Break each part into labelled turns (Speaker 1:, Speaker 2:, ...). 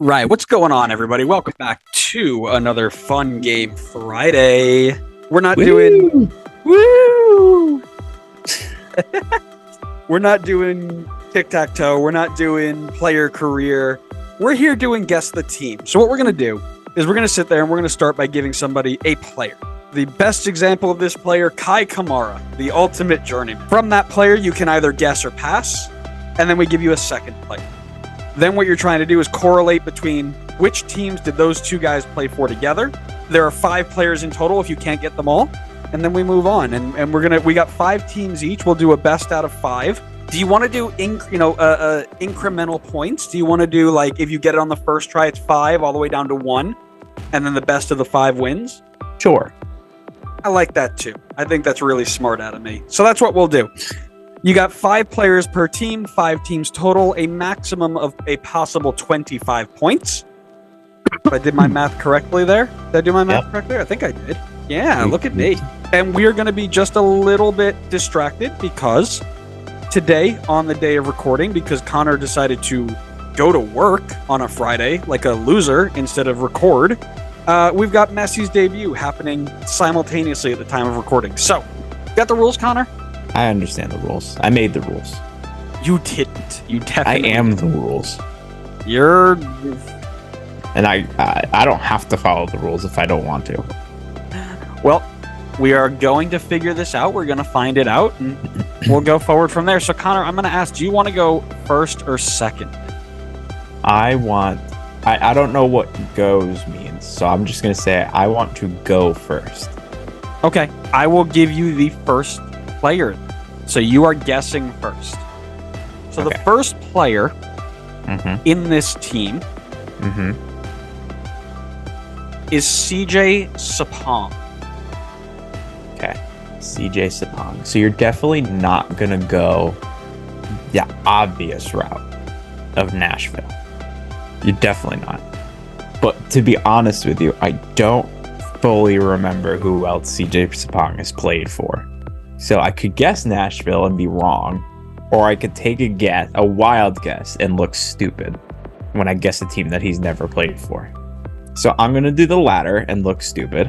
Speaker 1: Right, what's going on, everybody? Welcome back to another Fun Game Friday. We're not doing woo. We're not doing tic-tac-toe. We're not doing player career. We're here doing guess the team. So what we're going to do is we're going to sit there and we're going to start by giving somebody a player. The best example of this player, Kai Kamara, the ultimate journeyman. From that player, you can either guess or pass, and then we give you a second player. Then what you're trying to do is correlate between which teams did those two guys play for together. There are 5 players in total if you can't get them all. And then we move on. And we got 5 teams each. We'll do a best out of 5. Do you want to do incremental points? Do you want to do, like, if you get it on the first try, it's 5 all the way down to 1, and then the best of the 5 wins?
Speaker 2: Sure.
Speaker 1: I like that too. I think that's really smart out of me. So that's what we'll do. You got 5 players per team, 5 teams total, a maximum of a possible 25 points. If I did my math correctly there. Did I do my math correctly? I think I did. Yeah, look at me. And we are going to be just a little bit distracted because today, on the day of recording, because Connor decided to go to work on a Friday like a loser instead of record, we've got Messi's debut happening simultaneously at the time of recording. So, got the rules, Connor?
Speaker 2: I understand the rules. I made the rules.
Speaker 1: You didn't. You definitely.
Speaker 2: I am the rules.
Speaker 1: You're.
Speaker 2: And I don't have to follow the rules if I don't want to.
Speaker 1: Well, we are going to figure this out. We're going to find it out, and we'll go forward from there. So, Connor, I'm going to ask, do you want to go first or second?
Speaker 2: I don't know what goes means, so I'm just going to say I want to go first.
Speaker 1: Okay. I will give you the first player. So you are guessing first. So the first player in this team is CJ Sapong.
Speaker 2: Okay. CJ Sapong. So you're definitely not going to go the obvious route of Nashville. You're definitely not. But to be honest with you, I don't fully remember who else CJ Sapong has played for. So I could guess Nashville and be wrong, or I could take a wild guess and look stupid when I guess a team that he's never played for. So I'm going to do the latter and look stupid,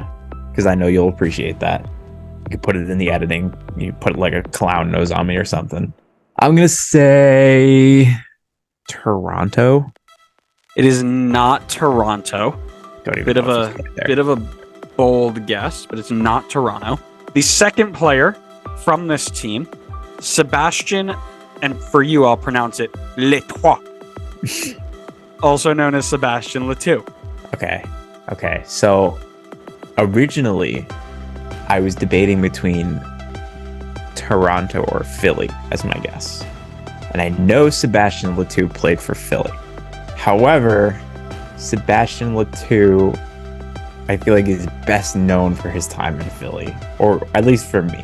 Speaker 2: because I know you'll appreciate that. You could put it in the editing. You put like a clown nose on me or something. I'm going to say Toronto.
Speaker 1: It is not Toronto. Bit of a bold guess, but it's not Toronto. The second player from this team, Sebastian, and for you, I'll pronounce it Letois, also known as Sebastian Letou.
Speaker 2: Okay. So originally, I was debating between Toronto or Philly as my guess, and I know Sebastian Letou played for Philly. However, Sebastian Letou, I feel like he's best known for his time in Philly, or at least for me.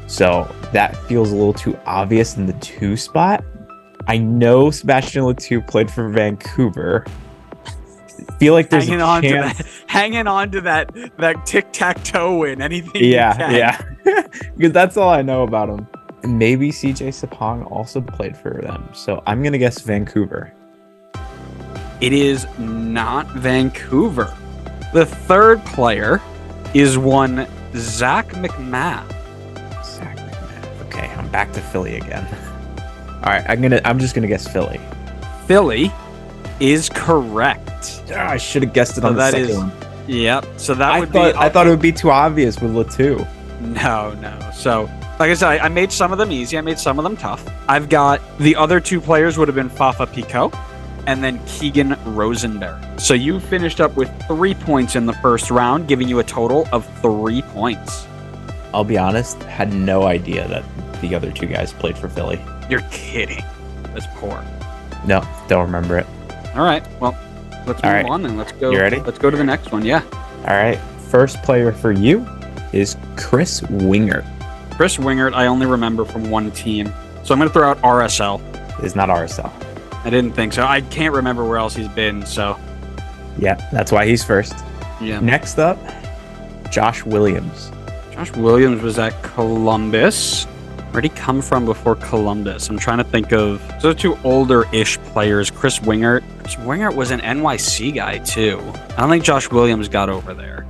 Speaker 2: So that feels a little too obvious in the 2 spot. I know Sebastian Letou played for Vancouver. I feel like there's
Speaker 1: hanging on to that tic-tac-toe win. Anything?
Speaker 2: Yeah. Because that's all I know about him. Maybe CJ Sapong also played for them. So I'm gonna guess Vancouver.
Speaker 1: It is not Vancouver. The third player is one Zach McMath.
Speaker 2: Okay, I'm back to Philly again. All right, I'm just gonna guess Philly.
Speaker 1: Philly is correct.
Speaker 2: I should have guessed it on the second one.
Speaker 1: Yep. So that
Speaker 2: I thought it would be too obvious with Letou.
Speaker 1: No. So, like I said, I made some of them easy. I made some of them tough. I've got the other 2 players would have been Fafa Picault and then Keegan Rosenberg. So you finished up with 3 points in the first round, giving you a total of 3 points.
Speaker 2: I'll be honest, had no idea that the other 2 guys played for Philly.
Speaker 1: You're kidding. That's poor.
Speaker 2: No, don't remember it.
Speaker 1: All right. Well, let's move on then. Let's go.
Speaker 2: You ready?
Speaker 1: Let's go to the next one. Yeah.
Speaker 2: All right. First player for you is Chris Wingert.
Speaker 1: Chris Wingert, I only remember from one team. So I'm going to throw out RSL.
Speaker 2: It's not RSL.
Speaker 1: I didn't think so. I can't remember where else he's been, so.
Speaker 2: Yeah, that's why he's first.
Speaker 1: Yeah.
Speaker 2: Next up, Josh Williams.
Speaker 1: Josh Williams was at Columbus. Where'd he come from before Columbus? I'm trying to think of. Those are two older-ish players. Chris Wingert. Chris Wingert was an NYC guy, too. I don't think Josh Williams got over there.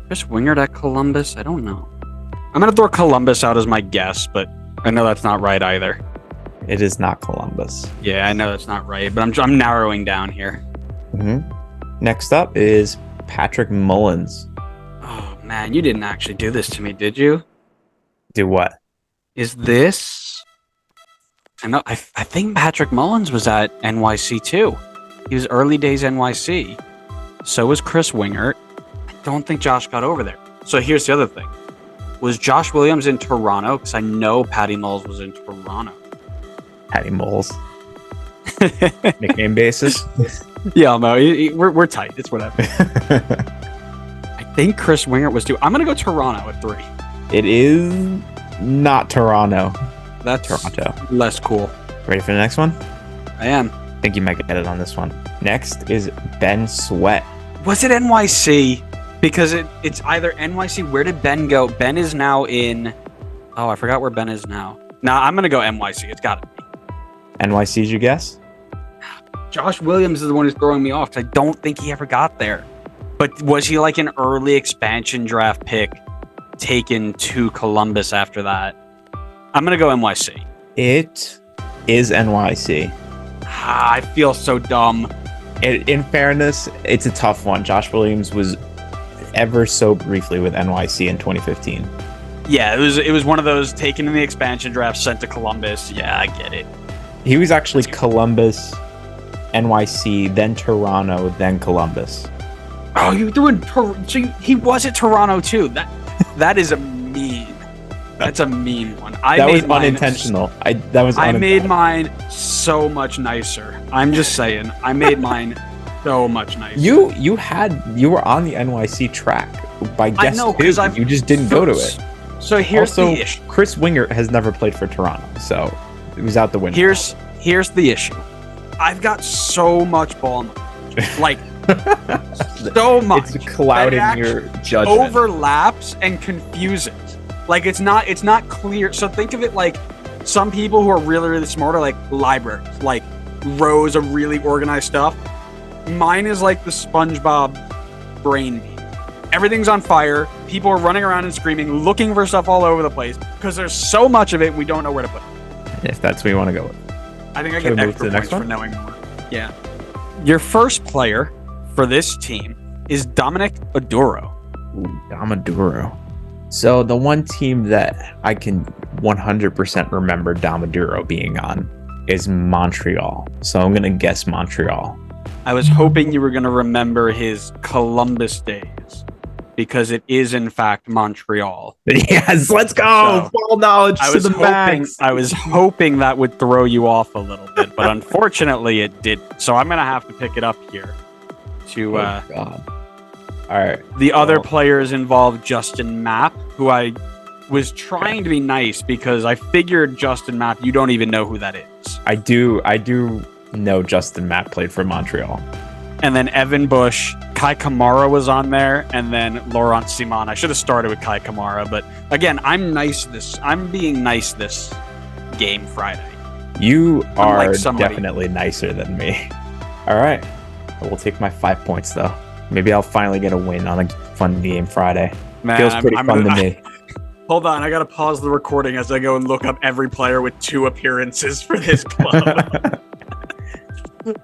Speaker 1: Chris Wingert at Columbus? I don't know. I'm going to throw Columbus out as my guess, but I know that's not right either.
Speaker 2: It is not Columbus.
Speaker 1: Yeah, I know that's not right, but I'm narrowing down here.
Speaker 2: Next up is Patrick Mullins.
Speaker 1: Oh, man, you didn't actually do this to me, did you?
Speaker 2: Do what?
Speaker 1: Is this... I know. I think Patrick Mullins was at NYC, too. He was early days NYC. So was Chris Wingert. I don't think Josh got over there. So here's the other thing. Was Josh Williams in Toronto? Because I know Patty Moles was in Toronto.
Speaker 2: Patty Moles. Nickname basis.
Speaker 1: Yeah, no, we're tight. It's whatever. I think Chris Wingert was too. I'm going to go Toronto at 3.
Speaker 2: It is not Toronto.
Speaker 1: That's
Speaker 2: Toronto.
Speaker 1: Less cool.
Speaker 2: Ready for the next one?
Speaker 1: I am.
Speaker 2: I think you might get it on this one. Next is Ben Sweat.
Speaker 1: Was it NYC? Because it's either NYC. Where did Ben go? Ben is now in... Oh, I forgot where Ben is now. Nah, I'm going to go NYC. It's got to be.
Speaker 2: NYC's your guess?
Speaker 1: Josh Williams is the one who's throwing me off because I don't think he ever got there. But was he like an early expansion draft pick taken to Columbus after that? I'm going to go NYC.
Speaker 2: It is NYC.
Speaker 1: I feel so dumb.
Speaker 2: In fairness, it's a tough one. Josh Williams was ever so briefly with NYC in 2015.
Speaker 1: Yeah, it was one of those taken in the expansion draft, sent to Columbus. Yeah, I get it.
Speaker 2: He was actually Columbus, NYC, then Toronto, then Columbus.
Speaker 1: Oh, you threw in so he was at Toronto too. That is a mean. That's a mean one.
Speaker 2: That was unintentional.
Speaker 1: I made mine so much nicer. I'm just saying. I made mine so much nicer.
Speaker 2: You were on the NYC track by guess two. You just didn't go to it.
Speaker 1: So here's
Speaker 2: also,
Speaker 1: the issue.
Speaker 2: Chris Wingert has never played for Toronto, so it was out the window.
Speaker 1: Here's the issue. I've got so much ball knowledge. Like so much.
Speaker 2: It's clouding your judgment.
Speaker 1: Overlaps and confuses. Like it's not clear. So think of it like some people who are really, really smart are like libraries, like rows of really organized stuff. Mine is like the SpongeBob brain beam. Everything's on fire. People are running around and screaming, looking for stuff all over the place because there's so much of it we don't know where to put it.
Speaker 2: If that's what you want to go with.
Speaker 1: I think I get extra points for knowing more. Yeah. Your first player for this team is Dominic Oduro.
Speaker 2: Domaduro. So the one team that I can 100% remember Domaduro being on is Montreal. So I'm going to guess Montreal.
Speaker 1: I was hoping you were going to remember his Columbus days because it is in fact Montreal.
Speaker 2: Yes, let's go.
Speaker 1: So,
Speaker 2: full knowledge to the max.
Speaker 1: I was hoping that would throw you off a little bit, but unfortunately it didn't. So I'm going to have to pick it up here to
Speaker 2: God. All right.
Speaker 1: The other players involved Justin Mapp, who I was trying to be nice because I figured Justin Mapp, you don't even know who that is.
Speaker 2: I do know Justin Mapp played for Montreal.
Speaker 1: And then Evan Bush, Kai Kamara was on there, and then Laurent Simon. I should have started with Kai Kamara, but again, I'm being nice this game Friday.
Speaker 2: You are definitely nicer than me. All right. I will take my 5 points though. Maybe I'll finally get a win on a fun game Friday.
Speaker 1: Man,
Speaker 2: feels pretty fun to me.
Speaker 1: Hold on, I gotta pause the recording as I go and look up every player with 2 appearances for this club.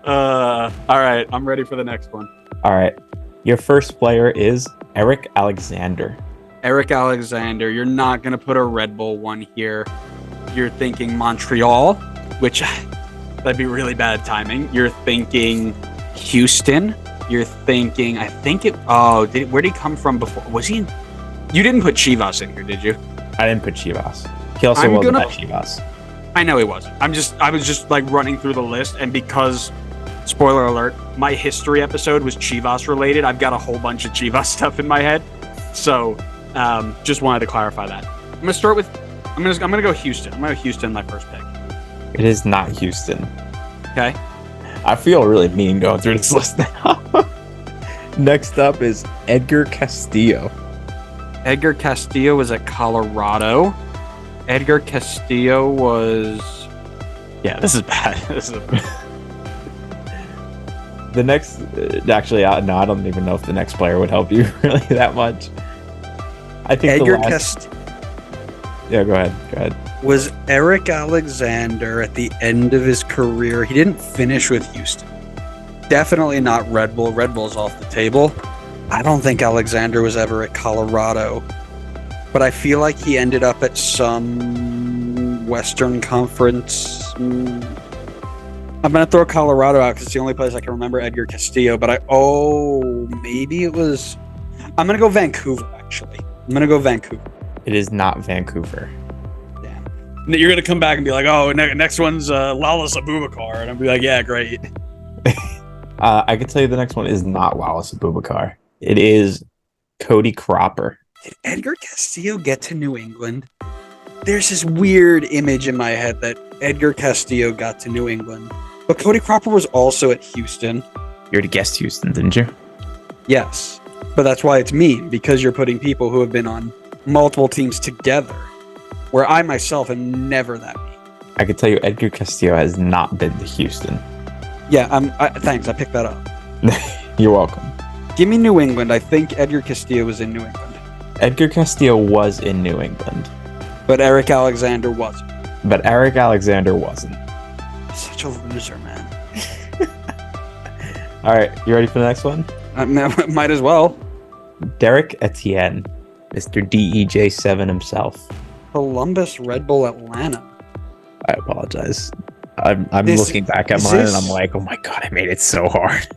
Speaker 1: All right, I'm ready for the next one.
Speaker 2: All right, your first player is Eric Alexander.
Speaker 1: Eric Alexander, you're not gonna put a Red Bull one here. You're thinking Montreal, which that'd be really bad timing. You're thinking Houston. You're thinking, where did he come from before? Was he in? You didn't put Chivas in here, did you?
Speaker 2: I didn't put Chivas. He also wasn't at Chivas.
Speaker 1: I know he wasn't. I was just like running through the list, and because, spoiler alert, my history episode was Chivas related, I've got a whole bunch of Chivas stuff in my head. So, just wanted to clarify that. I'm gonna start with, I'm gonna go Houston. I'm gonna go Houston my first pick.
Speaker 2: It is not Houston.
Speaker 1: Okay.
Speaker 2: I feel really mean going through this list now. Next up is Edgar Castillo.
Speaker 1: Edgar Castillo was at Colorado. Edgar Castillo was. Yeah, this is bad.
Speaker 2: The next, actually, no, I don't even know if the next player would help you really that much. I think
Speaker 1: Edgar
Speaker 2: the last.
Speaker 1: Castillo.
Speaker 2: Yeah, go ahead. Go ahead.
Speaker 1: Was Eric Alexander at the end of his career? He didn't finish with Houston. Definitely not Red Bull. Red Bull's off the table. I don't think Alexander was ever at Colorado, but I feel like he ended up at some Western Conference. I'm going to throw Colorado out because it's the only place I can remember Edgar Castillo, but maybe it was. I'm going to go Vancouver, actually. I'm going to go Vancouver.
Speaker 2: It is not Vancouver.
Speaker 1: You're gonna come back and be like, "Oh, next one's Lalas Abubakar," and I'll be like, "Yeah, great."
Speaker 2: I can tell you the next one is not Wallace Abubakar. It is Cody Cropper.
Speaker 1: Did Edgar Castillo get to New England? There's this weird image in my head that Edgar Castillo got to New England, but Cody Cropper was also at Houston.
Speaker 2: You already guessed Houston, didn't you?
Speaker 1: Yes, but that's why it's mean, because you're putting people who have been on multiple teams together. Where I myself am never that mean.
Speaker 2: I can tell you Edgar Castillo has not been to Houston.
Speaker 1: Yeah, thanks. I picked that up.
Speaker 2: You're welcome.
Speaker 1: Give me New England. I think Edgar Castillo was in New England.
Speaker 2: Edgar Castillo was in New England.
Speaker 1: But Eric Alexander wasn't.
Speaker 2: But Eric Alexander wasn't.
Speaker 1: Such a loser, man.
Speaker 2: All right, you ready for the next one?
Speaker 1: Might as well.
Speaker 2: Derek Etienne, Mr. DEJ7 himself.
Speaker 1: Columbus Red Bull Atlanta.
Speaker 2: I apologize. I'm looking back at mine and I'm like, oh my god, I made it so hard.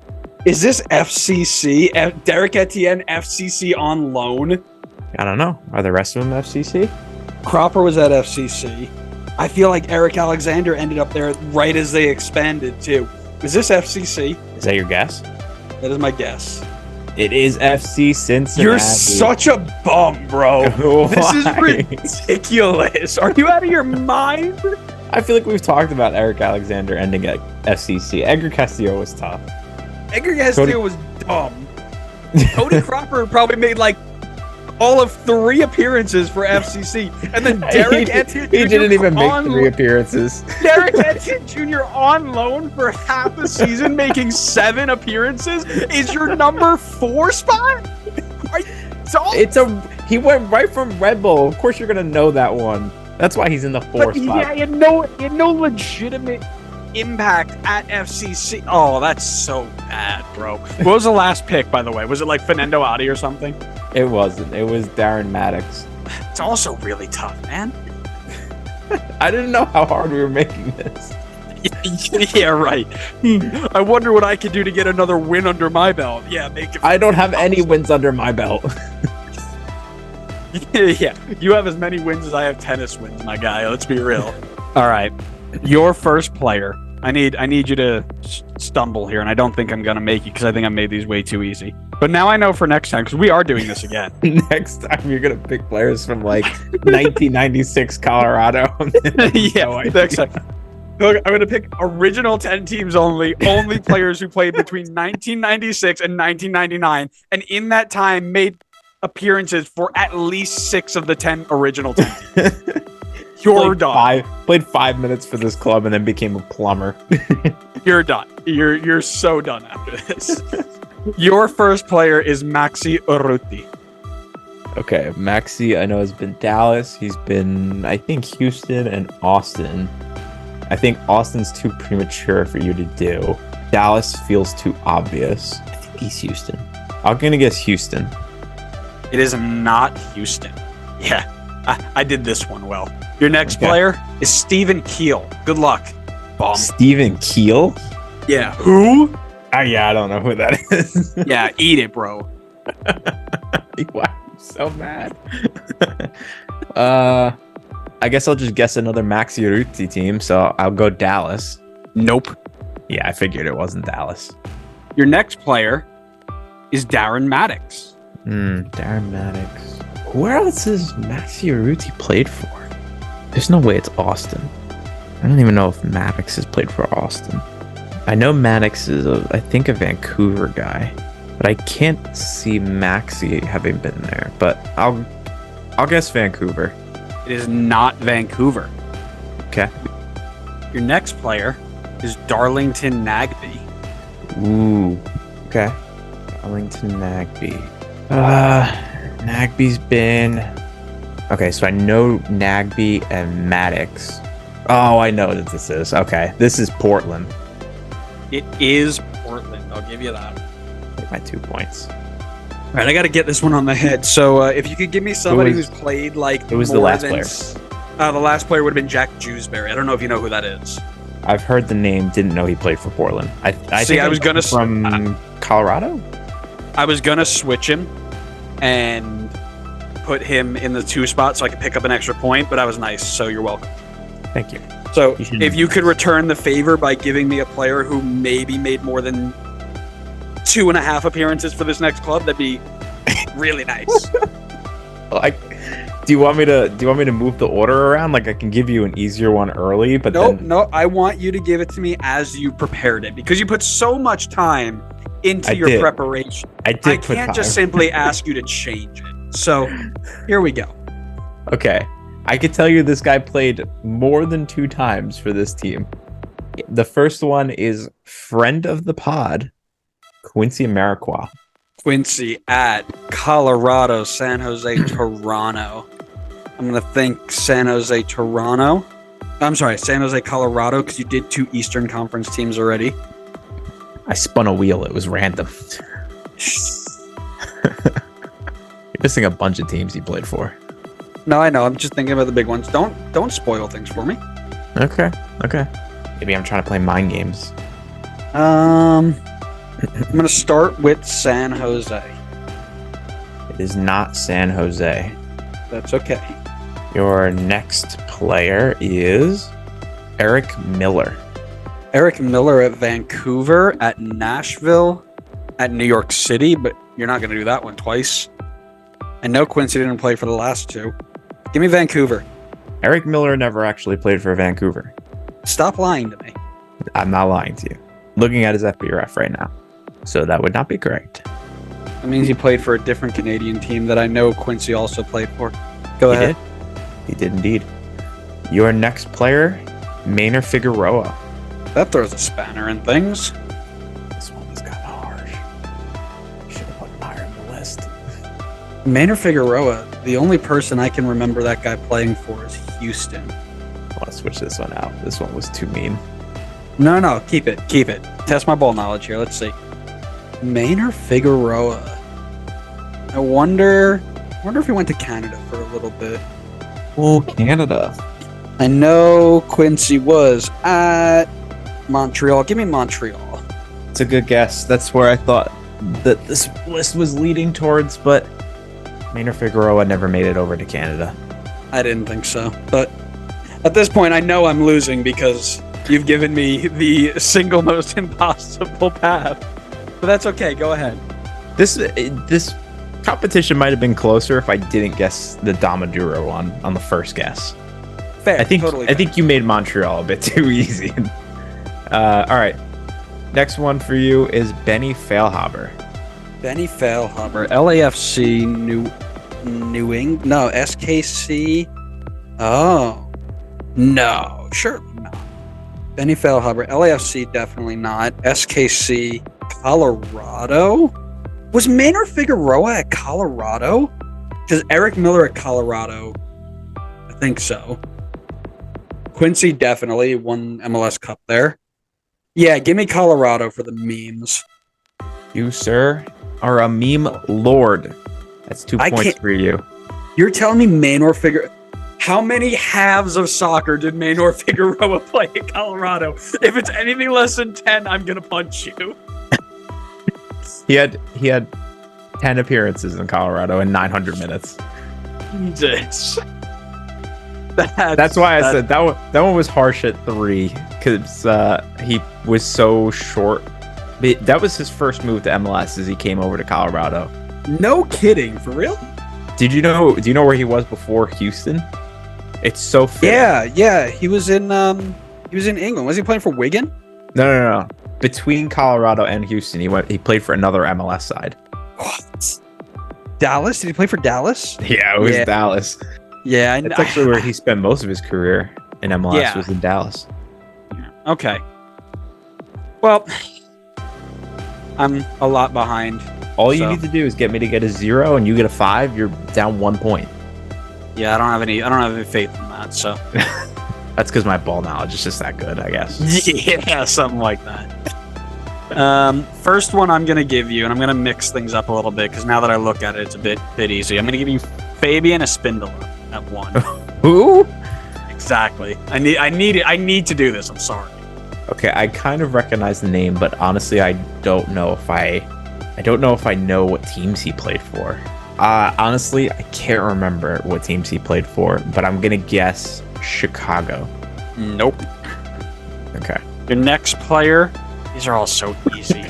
Speaker 1: Is this FCC? Derek Etienne FCC on loan?
Speaker 2: I don't know. Are the rest of them FCC?
Speaker 1: Cropper was at FCC. I feel like Eric Alexander ended up there right as they expanded too. Is this FCC?
Speaker 2: Is that your guess?
Speaker 1: That is my guess.
Speaker 2: It is FC Cincinnati.
Speaker 1: You're such a bum, bro. This is ridiculous. Are you out of your mind?
Speaker 2: I feel like we've talked about Eric Alexander ending at FCC. Edgar Castillo was tough.
Speaker 1: Edgar Castillo was dumb. Cody Cropper probably made like all of 3 appearances for FCC, and then Derek Etienne Jr.
Speaker 2: He didn't even make 3 appearances.
Speaker 1: Derek Etienne Jr. on loan for half the season, making 7 appearances, is your number 4 spot?
Speaker 2: He went right from Red Bull. Of course, you're gonna know that one. That's why he's in the 4 spot.
Speaker 1: Yeah, he had no legitimate impact at FCC. Oh, that's so bad, bro. What was the last pick, by the way? Was it like Fernando Adi or something?
Speaker 2: It wasn't. It was Darren Maddox.
Speaker 1: It's also really tough, man.
Speaker 2: I didn't know how hard we were making this.
Speaker 1: Yeah, right. I wonder what I could do to get another win under my belt. Yeah, make it.
Speaker 2: I don't have any wins under my belt.
Speaker 1: Yeah, you have as many wins as I have tennis wins, my guy. Let's be real. All right, your first player. I need you to stumble here, and I don't think I'm gonna make you because I think I made these way too easy. But now I know for next time, because we are doing this again.
Speaker 2: Next time you're gonna pick players from like 1996 Colorado.
Speaker 1: Yeah, next time. Look, I'm gonna pick original 10 teams only players who played between 1996 and 1999, and in that time made appearances for at least 6 of the 10 original 10 teams. You're done.
Speaker 2: Played 5 minutes for this club and then became a plumber.
Speaker 1: You're done. You're so done after this. Your first player is Maxi Urruti.
Speaker 2: Okay, Maxi, I know, has been Dallas. He's been, I think, Houston and Austin. I think Austin's too premature for you to do. Dallas feels too obvious. I think he's Houston. I'm gonna guess Houston.
Speaker 1: It is not Houston. Yeah, I did this one well. Your next player is Steven Keel. Good luck. Bomb.
Speaker 2: Steven Keel?
Speaker 1: Yeah. Who?
Speaker 2: Yeah, I don't know who that is.
Speaker 1: Yeah, eat it, bro.
Speaker 2: Why I'm so mad. I guess I'll just guess another Maxi Urruti team, so I'll go Dallas.
Speaker 1: Nope.
Speaker 2: Yeah, I figured it wasn't Dallas.
Speaker 1: Your next player is Darren Maddox.
Speaker 2: Darren Maddox. Where else has Maxi Urruti played for? There's no way it's Austin. I don't even know if Maddox has played for Austin. I know Maddox is, I think, a Vancouver guy, but I can't see Maxi having been there. But I'll guess Vancouver.
Speaker 1: It is not Vancouver.
Speaker 2: Okay.
Speaker 1: Your next player is Darlington Nagby.
Speaker 2: Ooh. Okay. Arlington Nagby. Nagby's been. Okay, so I know Nagby and Maddox. Oh, I know that this is. Okay, this is Portland.
Speaker 1: It is Portland. I'll give you that.
Speaker 2: Take my 2 points.
Speaker 1: All right, I got to get this one on the head. So if you could give me somebody who's played like
Speaker 2: It was the
Speaker 1: more
Speaker 2: last
Speaker 1: than
Speaker 2: player.
Speaker 1: The last player would have been Jack Jewsbury. I don't know if you know who that is.
Speaker 2: I've heard the name. Didn't know he played for Portland. I
Speaker 1: See,
Speaker 2: think
Speaker 1: I was gonna
Speaker 2: from Colorado.
Speaker 1: I was gonna switch him and put him in the 2 spot so I could pick up an extra point, but I was nice, so you're welcome.
Speaker 2: Thank you.
Speaker 1: So
Speaker 2: You shouldn't
Speaker 1: if
Speaker 2: be
Speaker 1: you could
Speaker 2: nice.
Speaker 1: return the favor by giving me a player who maybe made more than 2.5 appearances for this next club, that'd be really nice.
Speaker 2: Like, do you want me to move the order around? Like, I can give you an easier one early, but
Speaker 1: Nope,
Speaker 2: then
Speaker 1: no, I want you to give it to me as you prepared it because you put so much time into
Speaker 2: I
Speaker 1: your
Speaker 2: did.
Speaker 1: preparation.
Speaker 2: I did.
Speaker 1: I
Speaker 2: put
Speaker 1: can't just
Speaker 2: time.
Speaker 1: simply ask you to change it. So here we go.
Speaker 2: Okay, I could tell you this guy played more than 2 times for this team. The first one is friend of the pod, Quincy Amarikwa.
Speaker 1: Quincy at Colorado, San Jose, Toronto. I'm going to think San Jose, Toronto. I'm sorry, San Jose, Colorado, because you did 2 Eastern Conference teams already.
Speaker 2: I spun a wheel. It was random. You're missing a bunch of teams he played for.
Speaker 1: No, I know. I'm just thinking about the big ones. Don't spoil things for me.
Speaker 2: Okay. Maybe I'm trying to play mind games.
Speaker 1: I'm going to start with San Jose.
Speaker 2: It is not San Jose.
Speaker 1: That's okay.
Speaker 2: Your next player is Eric Miller.
Speaker 1: Eric Miller at Vancouver, at Nashville, at New York City, but you're not going to do that one twice. I know Quincy didn't play for the last 2. Give me Vancouver.
Speaker 2: Eric Miller never actually played for Vancouver.
Speaker 1: Stop lying to me.
Speaker 2: I'm not lying to you. Looking at his FBref right now. So that would not be correct.
Speaker 1: That means he played for a different Canadian team that I know Quincy also played for. Go
Speaker 2: He
Speaker 1: ahead.
Speaker 2: did. He did indeed. Your next player, Maynard Figueroa.
Speaker 1: That throws a spanner in things.
Speaker 2: This one is kind of harsh. Should have put him higher on the list.
Speaker 1: Maynard Figueroa, the only person I can remember that guy playing for is Houston.
Speaker 2: I want to switch this one out. This one was too mean.
Speaker 1: No, keep it. Test my ball knowledge here. Let's see. Maynard Figueroa. I wonder if he went to Canada for a little bit.
Speaker 2: Oh, Canada.
Speaker 1: I know Quincy was at Montreal. Give me Montreal.
Speaker 2: It's a good guess. That's where I thought that this list was leading towards, but Maynard Figueroa never made it over to Canada.
Speaker 1: I didn't think so. But at this point, I know I'm losing because you've given me the single most impossible path. But that's okay. Go ahead.
Speaker 2: This competition might have been closer if I didn't guess the Damaduro one on the first guess.
Speaker 1: Fair.
Speaker 2: I think
Speaker 1: totally
Speaker 2: I think you made Montreal a bit too easy. All right. Next one for you is Benny Feilhaber.
Speaker 1: Benny Feilhaber, LAFC, New England. No, SKC. Oh, no, sure not. Benny Feilhaber, LAFC, definitely not. SKC, Colorado. Was Maynard Figueroa at Colorado? Because Eric Miller at Colorado, I think so. Quincy definitely won MLS Cup there. Yeah, give me Colorado for the memes.
Speaker 2: You, sir, are a meme lord. That's 2
Speaker 1: I
Speaker 2: points
Speaker 1: can't-
Speaker 2: for you.
Speaker 1: You're telling me Maynard Figueroa? How many halves of soccer did Maynard Figueroa play in Colorado? If it's anything less than 10, I'm gonna punch you.
Speaker 2: He had 10 appearances in Colorado in 900 minutes.
Speaker 1: Jesus.
Speaker 2: That's why I said that one was harsh at 3 because he was so short. But that was his first move to MLS as he came over to Colorado.
Speaker 1: No kidding, for real?
Speaker 2: Do you know where he was before Houston? It's so fitting.
Speaker 1: Yeah. He was in England. Was he playing for Wigan?
Speaker 2: No. Between Colorado and Houston, he played for another MLS side.
Speaker 1: What? Dallas? Did he play for Dallas?
Speaker 2: Yeah, it was
Speaker 1: Yeah.
Speaker 2: Dallas.
Speaker 1: Yeah,
Speaker 2: That's actually where he spent most of his career in MLS.
Speaker 1: Yeah.
Speaker 2: Was in Dallas.
Speaker 1: Okay. Well, I'm a lot behind.
Speaker 2: All you
Speaker 1: So-
Speaker 2: need to do is get me to get a 0, and you get a 5. You're down 1 point.
Speaker 1: Yeah, I don't have any faith in that. So
Speaker 2: That's because my ball knowledge is just that good, I guess.
Speaker 1: yeah, something like that. First one I'm gonna give you, and I'm gonna mix things up a little bit because now that I look at it, it's a bit easy. I'm gonna give you Fabian Espindola at 1.
Speaker 2: Who?
Speaker 1: Exactly. I need to do this. I'm sorry.
Speaker 2: Okay, I kind of recognize the name, but honestly, I don't know if I know what teams he played for. Honestly, I can't remember what teams he played for, but I'm gonna guess Chicago.
Speaker 1: Nope.
Speaker 2: Okay.
Speaker 1: Your next player. These are all so easy.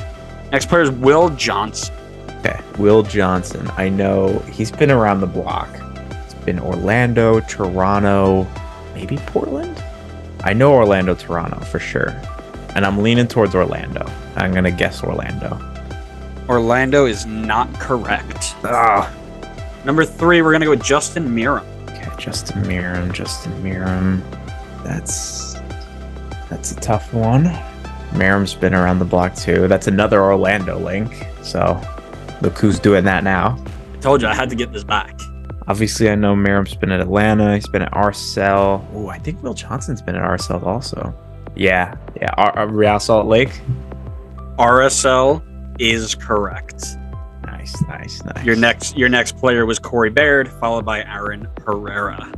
Speaker 1: Next player is Will Johnson.
Speaker 2: Okay. Will Johnson. I know he's been around the block. It's been Orlando, Toronto, maybe Portland. I know Orlando, Toronto for sure, and I'm leaning towards Orlando. I'm gonna guess Orlando.
Speaker 1: Orlando is not correct. Number 3, we're gonna go with Justin Meram.
Speaker 2: Okay, Justin Meram. That's a tough one. Meram's been around the block too. That's another Orlando link. So look who's doing that now.
Speaker 1: I told you I had to get this back.
Speaker 2: Obviously, I know Meram's been at Atlanta. He's been at RSL. Oh, I think Will Johnson's been at RSL also. Yeah. Real Salt Lake.
Speaker 1: RSL is correct.
Speaker 2: Nice.
Speaker 1: Your next player was Corey Baird, followed by Aaron Herrera.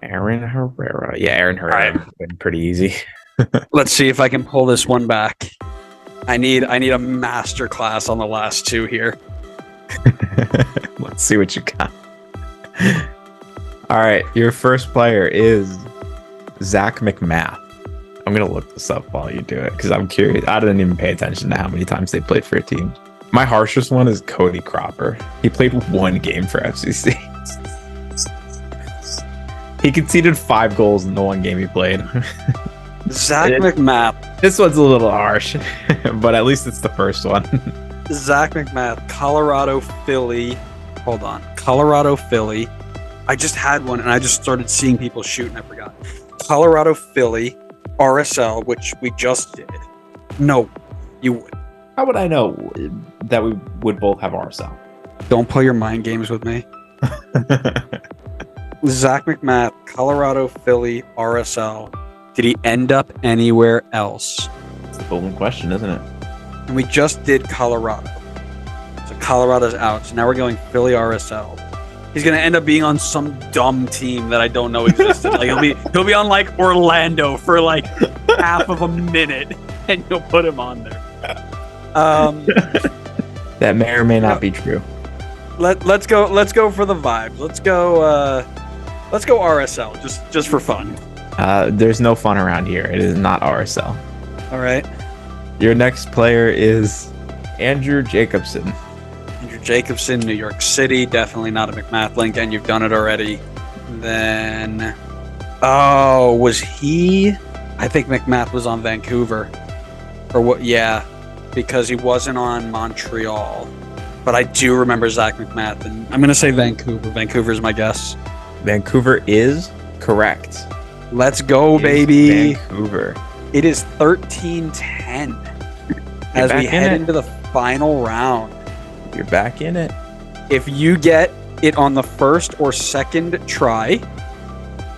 Speaker 2: Aaron Herrera. Yeah, Aaron Herrera has been pretty easy.
Speaker 1: Let's see if I can pull this one back. I need a master class on the last 2 here.
Speaker 2: Let's see what you got. All right, your first player is Zach McMath. I'm gonna look this up while you do it because I'm curious. I didn't even pay attention to how many times they played for a team. My harshest one is Cody Cropper. He played 1 game for FCC. He conceded 5 goals in the 1 game he played.
Speaker 1: Zach McMath.
Speaker 2: This one's a little harsh, but at least it's the first one.
Speaker 1: Zach McMath, Colorado, Philly. Hold on. Colorado, Philly. I just had one and I just started seeing people shoot and I forgot. Colorado, Philly, RSL, which we just did. No, you would.
Speaker 2: How would I know that we would both have RSL?
Speaker 1: Don't play your mind games with me. Zach McMath, Colorado, Philly, RSL. Did he end up anywhere else?
Speaker 2: It's the golden question, isn't it?
Speaker 1: And we just did Colorado. So Colorado's out. So now we're going Philly RSL. He's gonna end up being on some dumb team that I don't know existed. Like he'll be on like Orlando for like half of a minute, and you'll put him on there.
Speaker 2: That may or may not be true.
Speaker 1: Let's go for the vibes. Let's go RSL just for fun.
Speaker 2: There's no fun around here. It is not RSL.
Speaker 1: All right.
Speaker 2: Your next player is Andrew Jacobson.
Speaker 1: Andrew Jacobson, New York City, definitely not a McMath link, and you've done it already. Then, was he? I think McMath was on Vancouver, or what? Yeah, because he wasn't on Montreal. But I do remember Zach McMath, and I'm gonna say Vancouver. Vancouver is my guess.
Speaker 2: Vancouver is correct.
Speaker 1: Let's go, baby!
Speaker 2: Vancouver.
Speaker 1: It is 13-10 as we head into the final round.
Speaker 2: You're back in it.
Speaker 1: If you get it on the first or second try,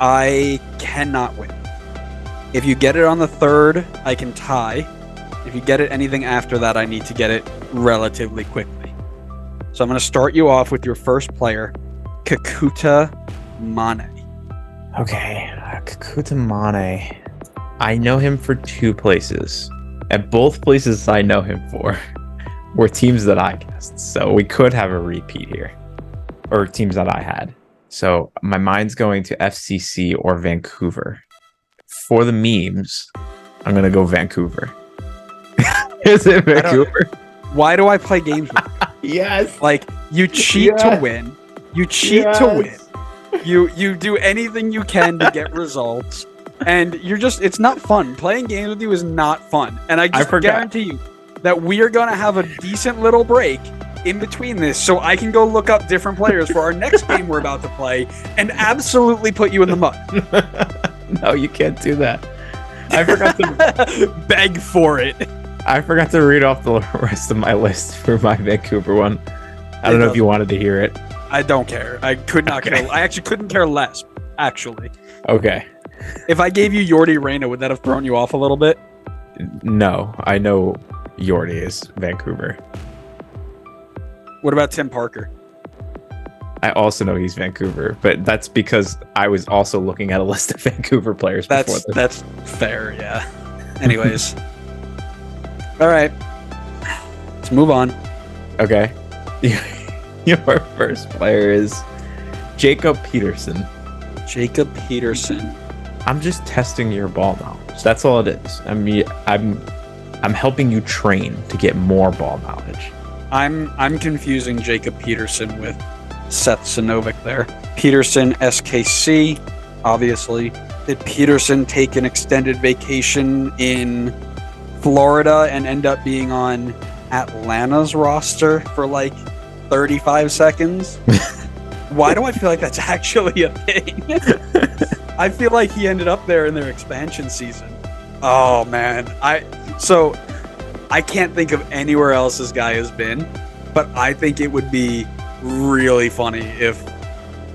Speaker 1: I cannot win. If you get it on the third, I can tie. If you get it anything after that, I need to get it relatively quickly. So I'm going to start you off with your first player, Kakuta Mane.
Speaker 2: Okay, Kakuta Mane. I know him for 2 places. At both places I know him for were teams that I guessed. So we could have a repeat here. Or teams that I had. So my mind's going to FCC or Vancouver. For the memes, I'm going to go Vancouver. Is it Vancouver?
Speaker 1: Why do I play games with you?
Speaker 2: Yes.
Speaker 1: Like, you cheat to win. You cheat to win. You do anything you can to get results. And it's not fun. Playing games with you is not fun. And I guarantee you that we are going to have a decent little break in between this so I can go look up different players for our next game we're about to play and absolutely put you in the mud.
Speaker 2: No, you can't do that. I forgot to
Speaker 1: beg for it.
Speaker 2: I forgot to read off the rest of my list for my Vancouver one. I don't know if you wanted to hear it.
Speaker 1: I don't care. I could not care. I actually couldn't care less, actually.
Speaker 2: Okay.
Speaker 1: If I gave you Yordi Reyna, would that have thrown you off a little bit?
Speaker 2: No, I know Yordi is Vancouver.
Speaker 1: What about Tim Parker?
Speaker 2: I also know he's Vancouver, but that's because I was also looking at a list of Vancouver players before this.
Speaker 1: That's fair, yeah. Anyways. All right. Let's move on.
Speaker 2: Okay. Your first player is Jacob Peterson.
Speaker 1: Jacob Peterson.
Speaker 2: I'm just testing your ball knowledge. That's all it is. I mean, I'm helping you train to get more ball knowledge.
Speaker 1: I'm confusing Jacob Peterson with Seth Sinovic there. Peterson, SKC, obviously. Did Peterson take an extended vacation in Florida and end up being on Atlanta's roster for like 35 seconds? Why do I feel like that's actually a thing? I feel like he ended up there in their expansion season. Oh man. I can't think of anywhere else this guy has been, but I think it would be really funny if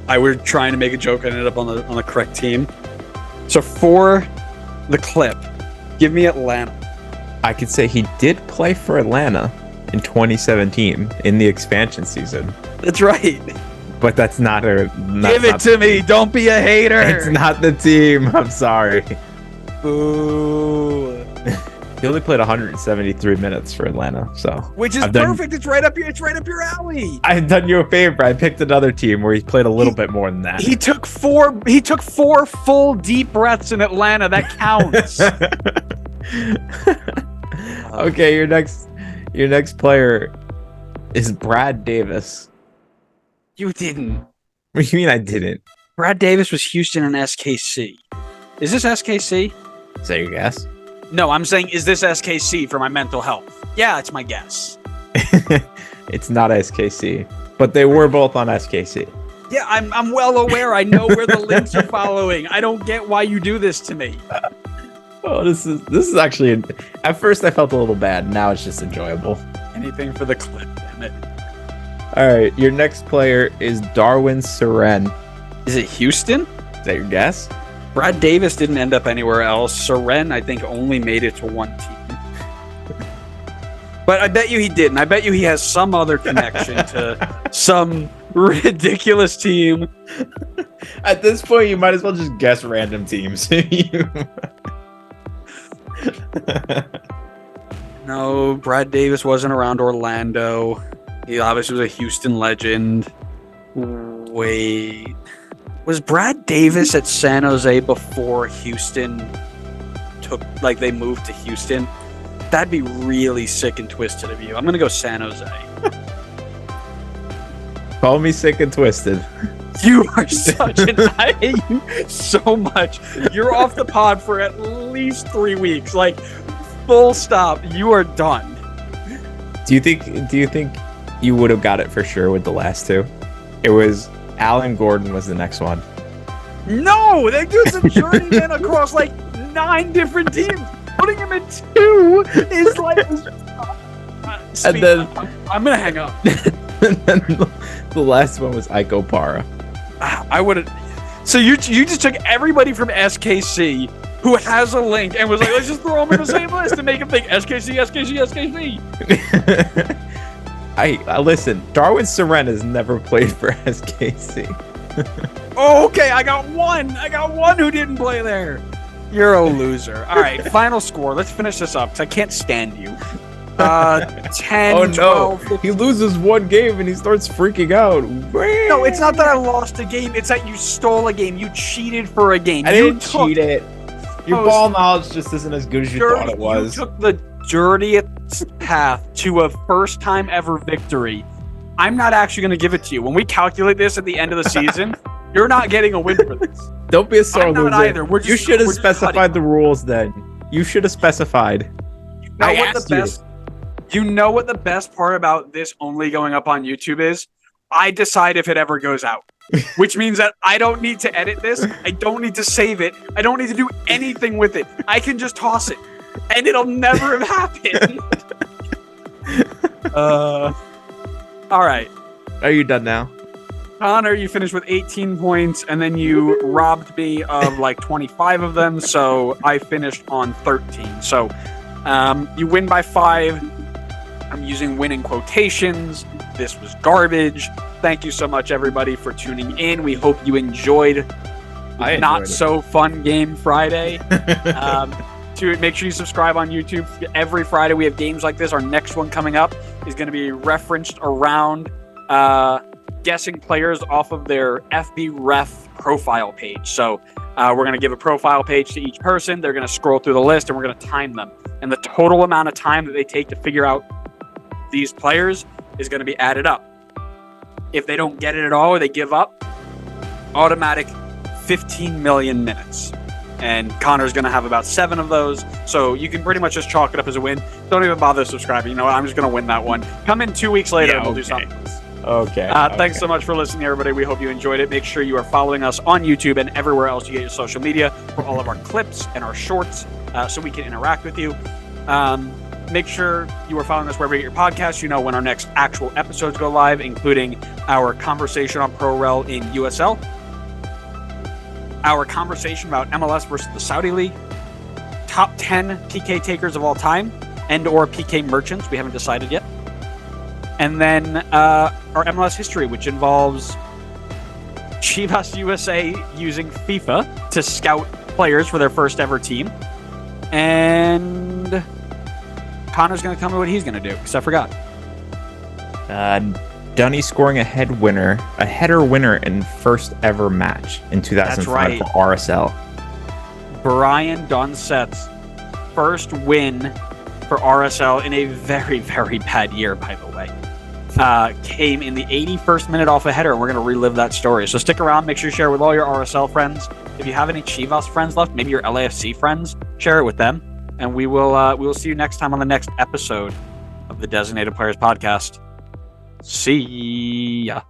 Speaker 1: I were trying to make a joke and ended up on the correct team. So for the clip, give me Atlanta.
Speaker 2: I could say he did play for Atlanta in 2017 in the expansion season.
Speaker 1: That's right.
Speaker 2: But that's not a...
Speaker 1: Give it to me. Don't be a hater.
Speaker 2: It's not the team. I'm sorry.
Speaker 1: Boo.
Speaker 2: He only played 173 minutes for Atlanta, so...
Speaker 1: Which is perfect. It's right up your alley.
Speaker 2: I've done you a favor. I picked another team where he played a little bit more than that.
Speaker 1: He took four full deep breaths in Atlanta. That counts.
Speaker 2: Okay, your next player is Brad Davis.
Speaker 1: You didn't.
Speaker 2: What do you mean I didn't?
Speaker 1: Brad Davis was Houston and SKC. Is this SKC?
Speaker 2: Is that your guess?
Speaker 1: No, I'm saying, is this SKC for my mental health? Yeah, it's my guess.
Speaker 2: It's not SKC, but they were both on SKC.
Speaker 1: Yeah, I'm well aware. I know where the links are following. I don't get why you do this to me.
Speaker 2: Oh, this is actually... At first, I felt a little bad. Now it's just enjoyable.
Speaker 1: Anything for the clip, damn it.
Speaker 2: All right, your next player is Darwin Seren.
Speaker 1: Is it Houston?
Speaker 2: Is that your guess?
Speaker 1: Brad Davis didn't end up anywhere else. Seren, I think, only made it to one team. But I bet you he didn't. I bet you he has some other connection to some ridiculous team.
Speaker 2: At this point, you might as well just guess random teams.
Speaker 1: No, Brad Davis wasn't around Orlando. He obviously was a Houston legend. Wait. Was Brad Davis at San Jose before Houston they moved to Houston? That'd be really sick and twisted of you. I'm going to go San Jose.
Speaker 2: Call me sick and twisted.
Speaker 1: You are such an... I hate you so much. You're off the pod for at least 3 weeks. Like, full stop. You are done.
Speaker 2: Do you think you would have got it for sure with the last two? It was Alan Gordon was the next one.
Speaker 1: No, that dude's a journeyman across like 9 different teams. Putting him in 2 is like...
Speaker 2: And then
Speaker 1: I'm going to hang up.
Speaker 2: And then the last one was Iko Para.
Speaker 1: I would have... So you just took everybody from SKC who has a link and was like, let's just throw them in the same list and make them think SKC, SKC, SKC.
Speaker 2: I listen, Darwin Seren has never played for SKC.
Speaker 1: Oh, okay, I got one who didn't play there. You're a loser. All right, final score. Let's finish this up because I can't stand you. 10,
Speaker 2: oh, no.
Speaker 1: 12, 15.
Speaker 2: He loses one game and he starts freaking out.
Speaker 1: No, it's not that I lost a game. It's that you stole a game. You cheated for a game.
Speaker 2: I didn't cheat it. Your ball knowledge just isn't as good as you thought it was.
Speaker 1: You took the dirtiest path to a first-time ever victory. I'm not actually going to give it to you. When we calculate this at the end of the season, you're not getting a win for this.
Speaker 2: Don't be a sore loser.
Speaker 1: Not either.
Speaker 2: You should have specified the rules then. You should have specified.
Speaker 1: You know what the best... You know what the best part about this only going up on YouTube is? I decide if it ever goes out, which means that I don't need to edit this. I don't need to save it. I don't need to do anything with it. I can just toss it, and it'll never have happened. All right.
Speaker 2: Are you done now?
Speaker 1: Connor, you finished with 18 points, and then you robbed me of like 25 of them, so I finished on 13. So you win by 5. I'm using win in quotations. This was garbage. Thank you so much, everybody, for tuning in. We hope you enjoyed not so fun game Friday. To make sure you subscribe on YouTube. Every Friday we have games like this. Our next one coming up is going to be referenced around guessing players off of their FB Ref profile page. So we're going to give a profile page to each person. They're going to scroll through the list, and we're going to time them. And the total amount of time that they take to figure out these players is going to be added up. If they don't get it at all or they give up, automatic 15 million minutes. And Connor's going to have about 7 of those. So you can pretty much just chalk it up as a win. Don't even bother subscribing. You know what? I'm just going to win that one. Come in 2 weeks later and we'll do something else.
Speaker 2: Okay.
Speaker 1: Thanks so much for listening, everybody. We hope you enjoyed it. Make sure you are following us on YouTube and everywhere else you get your social media for all of our clips and our shorts so we can interact with you. Make sure you are following us wherever you get your podcasts. You know when our next actual episodes go live, including our conversation on ProRel in USL, our conversation about MLS versus the Saudi League, top 10 PK takers of all time, and or PK merchants. We haven't decided yet. And then our MLS history, which involves Chivas USA using FIFA to scout players for their first ever team. And Connor's going to tell me what he's going to do, because I forgot.
Speaker 2: Dunny scoring a header winner in first ever match in 2005 for RSL.
Speaker 1: Brian Donset's first win for RSL in a very, very bad year, by the way. Came in the 81st minute off a header, and we're going to relive that story. So stick around. Make sure you share it with all your RSL friends. If you have any Chivas friends left, maybe your LAFC friends, share it with them. And we will see you next time on the next episode of the Designated Players Podcast. See ya.